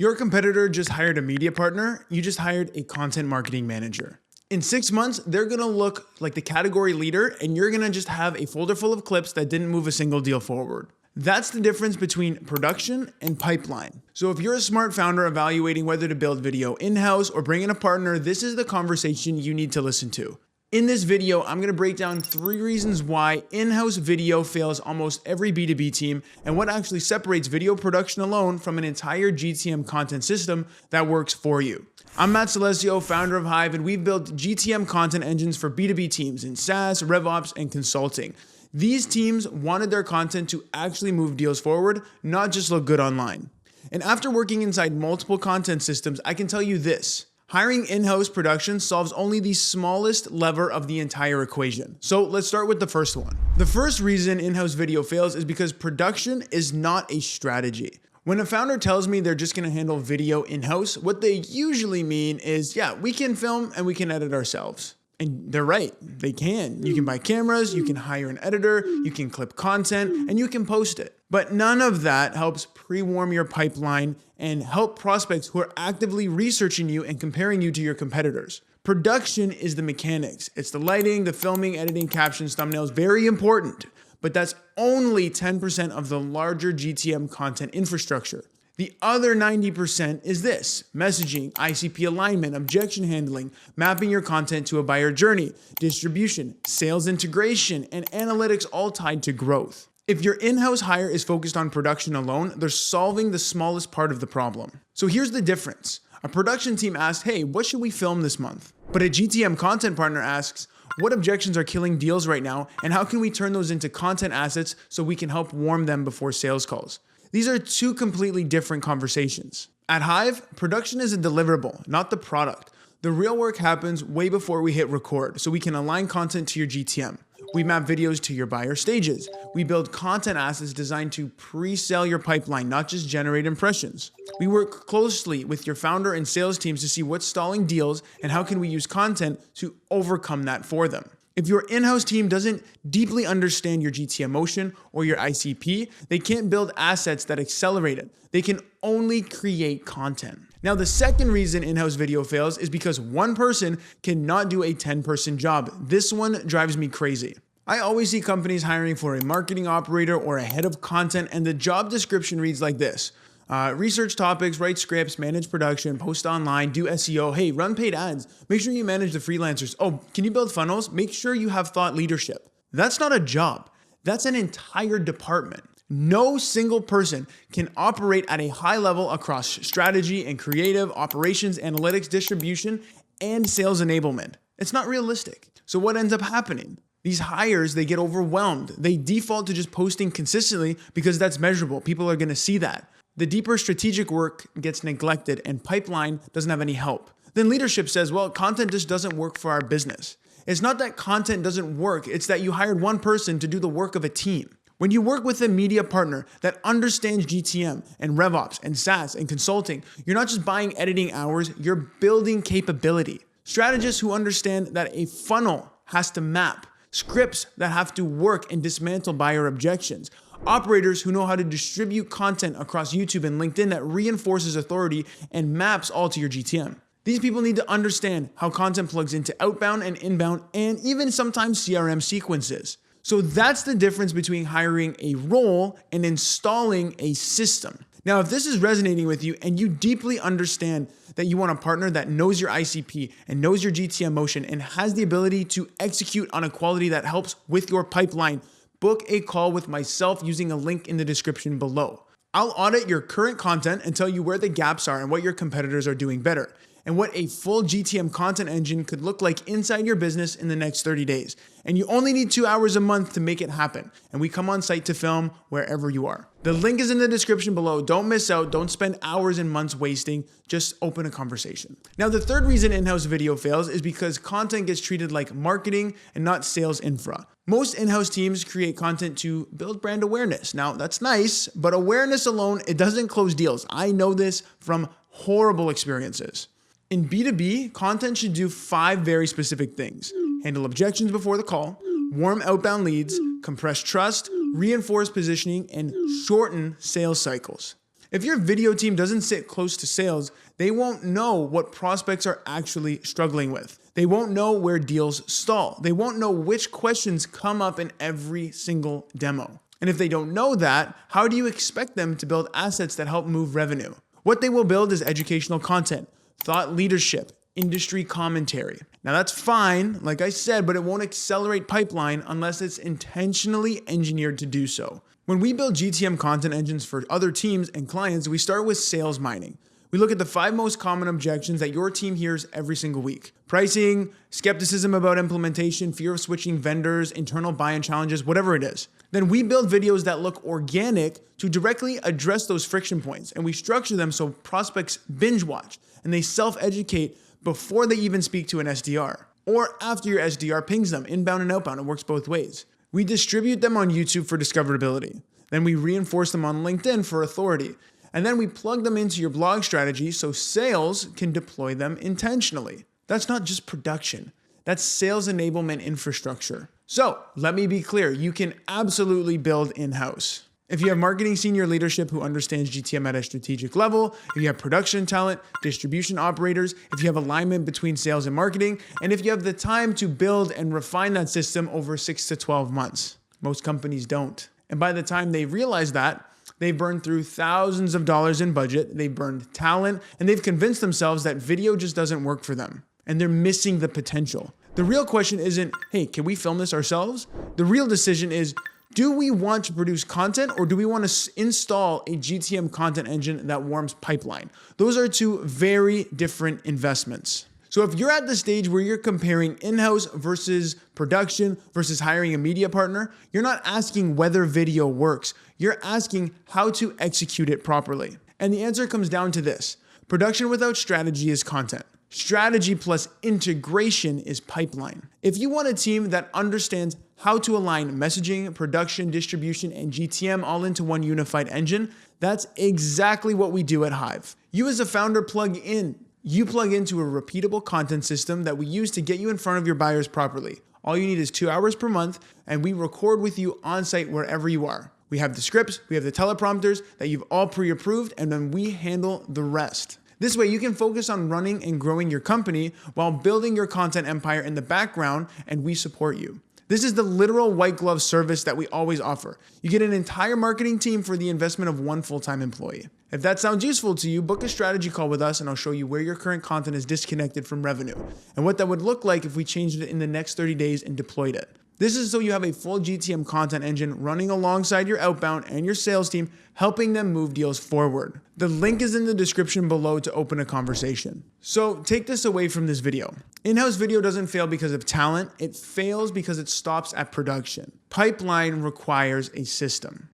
Your competitor just hired a media partner, you just hired a content marketing manager. In 6 months, they're gonna look like the category leader and you're gonna just have a folder full of clips that didn't move a single deal forward. That's the difference between production and pipeline. So if you're a smart founder evaluating whether to build video in-house or bring in a partner, this is the conversation you need to listen to. In this video, I'm gonna break down 3 reasons why in-house video fails almost every B2B team and what actually separates video production alone from an entire GTM content system that works for you. I'm Matt Salesio, founder of Hive, and we've built GTM content engines for B2B teams in SaaS, RevOps, and consulting. These teams wanted their content to actually move deals forward, not just look good online. And after working inside multiple content systems, I can tell you this. Hiring in-house production solves only the smallest lever of the entire equation. So let's start with the first one. The first reason in-house video fails is because production is not a strategy. When a founder tells me they're just gonna handle video in-house, what they usually mean is, yeah, we can film and we can edit ourselves. And they're right, they can. You can buy cameras, you can hire an editor, you can clip content, and you can post it. But none of that helps pre-warm your pipeline and help prospects who are actively researching you and comparing you to your competitors. Production is the mechanics. It's the lighting, the filming, editing, captions, thumbnails, very important. But that's only 10% of the larger GTM content infrastructure. The other 90% is this: messaging, ICP alignment, objection handling, mapping your content to a buyer journey, distribution, sales integration, and analytics, all tied to growth. If your in-house hire is focused on production alone, they're solving the smallest part of the problem. So here's the difference. A production team asks, hey, what should we film this month? But a GTM content partner asks, what objections are killing deals right now, and how can we turn those into content assets so we can help warm them before sales calls? These are 2 completely different conversations. At Hive, production is a deliverable, not the product. The real work happens way before we hit record, so we can align content to your GTM. We map videos to your buyer stages. We build content assets designed to pre-sell your pipeline, not just generate impressions. We work closely with your founder and sales teams to see what's stalling deals and how can we use content to overcome that for them. If your in-house team doesn't deeply understand your GTM motion or your ICP, they can't build assets that accelerate it. They can only create content. Now, the second reason in-house video fails is because one person cannot do a 10-person job. This one drives me crazy. I always see companies hiring for a marketing operator or a head of content, and the job description reads like this. Research topics, write scripts, manage production, post online, do SEO. Hey, run paid ads. Make sure you manage the freelancers. Oh, can you build funnels? Make sure you have thought leadership. That's not a job. That's an entire department. No single person can operate at a high level across strategy and creative, operations, analytics, distribution, and sales enablement. It's not realistic. So what ends up happening? These hires, they get overwhelmed. They default to just posting consistently because that's measurable. People are gonna see that. The deeper strategic work gets neglected and pipeline doesn't have any help. Then leadership says, well, content just doesn't work for our business. It's not that content doesn't work, it's that you hired one person to do the work of a team. When you work with a media partner that understands GTM and RevOps and SaaS and consulting, you're not just buying editing hours, you're building capability. Strategists who understand that a funnel has to map, scripts that have to work and dismantle buyer objections, operators who know how to distribute content across YouTube and LinkedIn that reinforces authority and maps all to your GTM. These people need to understand how content plugs into outbound and inbound and even sometimes CRM sequences. So that's the difference between hiring a role and installing a system. Now, if this is resonating with you and you deeply understand that you want a partner that knows your ICP and knows your GTM motion and has the ability to execute on a quality that helps with your pipeline, book a call with myself using a link in the description below. I'll audit your current content and tell you where the gaps are and what your competitors are doing better, and what a full GTM content engine could look like inside your business in the next 30 days. And you only need 2 hours a month to make it happen. And we come on site to film wherever you are. The link is in the description below. Don't miss out. Don't spend hours and months wasting. Just open a conversation. Now, the third reason in-house video fails is because content gets treated like marketing and not sales infra. Most in-house teams create content to build brand awareness. Now, that's nice, but awareness alone, it doesn't close deals. I know this from horrible experiences. In B2B, content should do 5 very specific things: handle objections before the call, warm outbound leads, compress trust, reinforce positioning, and shorten sales cycles. If your video team doesn't sit close to sales, they won't know what prospects are actually struggling with. They won't know where deals stall. They won't know which questions come up in every single demo. And if they don't know that, how do you expect them to build assets that help move revenue? What they will build is educational content, thought leadership, industry commentary. Now that's fine, like I said, but it won't accelerate pipeline unless it's intentionally engineered to do so. When we build GTM content engines for other teams and clients, we start with sales mining. We look at the 5 most common objections that your team hears every single week. Pricing, skepticism about implementation, fear of switching vendors, internal buy-in challenges, whatever it is. Then we build videos that look organic to directly address those friction points, and we structure them so prospects binge watch and they self-educate before they even speak to an SDR, or after your SDR pings them, inbound and outbound. It works both ways. We distribute them on YouTube for discoverability. Then we reinforce them on LinkedIn for authority. And then we plug them into your blog strategy so sales can deploy them intentionally. That's not just production. That's sales enablement infrastructure. So let me be clear, you can absolutely build in-house. If you have marketing senior leadership who understands GTM at a strategic level, if you have production talent, distribution operators, if you have alignment between sales and marketing, and if you have the time to build and refine that system over 6 to 12 months. Most companies don't. And by the time they realize that, they've burned through thousands of dollars in budget, they've burned talent, and they've convinced themselves that video just doesn't work for them. And they're missing the potential. The real question isn't, hey, can we film this ourselves? The real decision is, do we want to produce content or do we want to install a GTM content engine that warms pipeline? Those are 2 very different investments. So if you're at the stage where you're comparing in-house versus production versus hiring a media partner, you're not asking whether video works. You're asking how to execute it properly. And the answer comes down to this. Production without strategy is content. Strategy plus integration is pipeline. If you want a team that understands how to align messaging, production, distribution, and GTM all into one unified engine, that's exactly what we do at Hive. You as a founder plug in. You plug into a repeatable content system that we use to get you in front of your buyers properly. All you need is 2 hours per month, and we record with you on site wherever you are. We have the scripts, we have the teleprompters that you've all pre-approved, and then we handle the rest. This way you can focus on running and growing your company while building your content empire in the background, and we support you. This is the literal white glove service that we always offer. You get an entire marketing team for the investment of 1 full-time employee. If that sounds useful to you, book a strategy call with us and I'll show you where your current content is disconnected from revenue and what that would look like if we changed it in the next 30 days and deployed it. This is so you have a full GTM content engine running alongside your outbound and your sales team, helping them move deals forward. The link is in the description below to open a conversation. So take this away from this video. In-house video doesn't fail because of talent. It fails because it stops at production. Pipeline requires a system.